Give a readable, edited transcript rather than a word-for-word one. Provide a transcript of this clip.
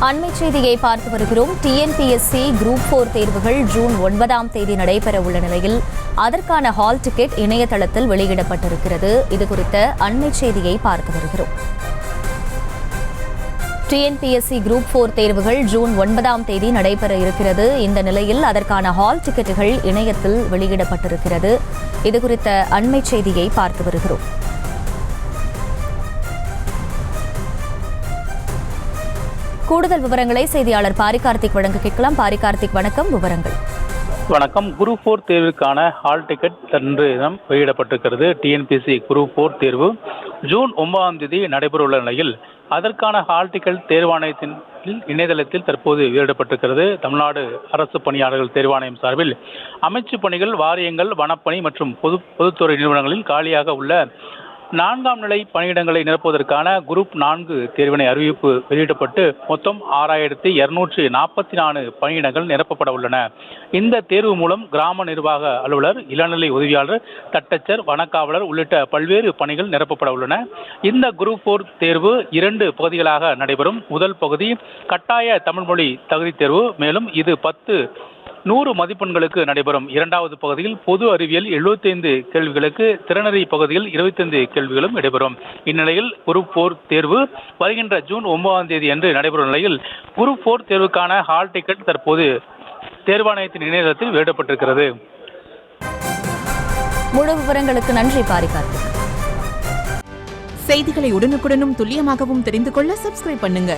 அண்மை செய்தியை பார்த்து வருகிறோம். டிஎன்பிஎஸ்சி குரூப் 4 தேர்வுகள் ஜூன் 9ஆம் தேதி நடைபெற உள்ள நிலையில் அதற்கான ஹால் டிக்கெட் இணையதளத்தில் வெளியிடப்பட்டிருக்கிறது. இதுகுறித்த அண்மை செய்தியை பார்த்து வருகிறோம். டிஎன்பிஎஸ்சி குரூப் 4 தேர்வுகள் ஜூன் 9ஆம் தேதி நடைபெற இருக்கிறது. இந்த நிலையில் அதற்கான ஹால் டிக்கெட்டுகள் இணையத்தில் வெளியிடப்பட்டிருக்கிறது. இதுகுறித்த அண்மை செய்தியை பார்த்து வருகிறோம். கூடுதல் விவரங்களை செய்தியாளர் பாரிகார்த்திக் வழங்க கேட்கலாம். பாரிகார்த்திக், வணக்கம். விவரங்கள். வணக்கம். குரூப் 4 தேர்வுக்கான ஹால் டிக்கெட் இன்று தினம் வெளியிடப்பட்டிருக்கிறது. டிஎன்பிஎஸ்சி குரூப் 4 தேர்வு ஜூன் 9ஆம் தேதி நடைபெறவுள்ள நிலையில் அதற்கான ஹால் டிக்கெட் தேர்வாணையத்தின் இணையதளத்தில் தற்போது வெளியிடப்பட்டிருக்கிறது. தமிழ்நாடு அரசு பணியாளர்கள் தேர்வாணையம் சார்பில் அமைச்சு பணிகள், வாரியங்கள், வனப்பணி மற்றும் பொதுத்துறை நிறுவனங்களில் காலியாக உள்ள 4ஆம் நிலை பணியிடங்களை நிரப்புவதற்கான குரூப் 4 தேர்வினை அறிவிப்பு வெளியிடப்பட்டு மொத்தம் 6244 பணியிடங்கள் நிரப்பப்பட உள்ளன. இந்த தேர்வு மூலம் கிராம நிர்வாக அலுவலர், இளநிலை உதவியாளர், தட்டச்சர், வனக்காவலர் உள்ளிட்ட பல்வேறு பணிகள் நிரப்பப்பட உள்ளன. இந்த குரூப் 4 தேர்வு 2 பகுதிகளாக நடைபெறும். முதல் பகுதி கட்டாய தமிழ்மொழி தகுதி தேர்வு. மேலும் இது 100 மதிப்பெண்களுக்கு நடைபெறும். இரண்டாவது பகுதியில் பொது அறிவியல் 75 கேள்விகளுக்கு, திறனறி பகுதியில் 25 கேள்விகளும் நடைபெறும். இந்நிலையில் குரூப் 4 தேர்வு வருகின்ற ஜூன் 9ஆம் தேதி அன்று நடைபெறும் நிலையில் குரூப் 4 தேர்வுக்கான ஹால் டிக்கெட் தற்போது தேர்வாணையத்தின் இணையதளத்தில் வெளியிடப்பட்டிருக்கிறது. முழு விவரங்களுக்கு நன்றி பாரிகார்த்திக். செய்திகளை உடனுக்குடனும் துல்லியமாகவும் தெரிந்து கொள்ள சப்ஸ்கிரைப் பண்ணுங்க.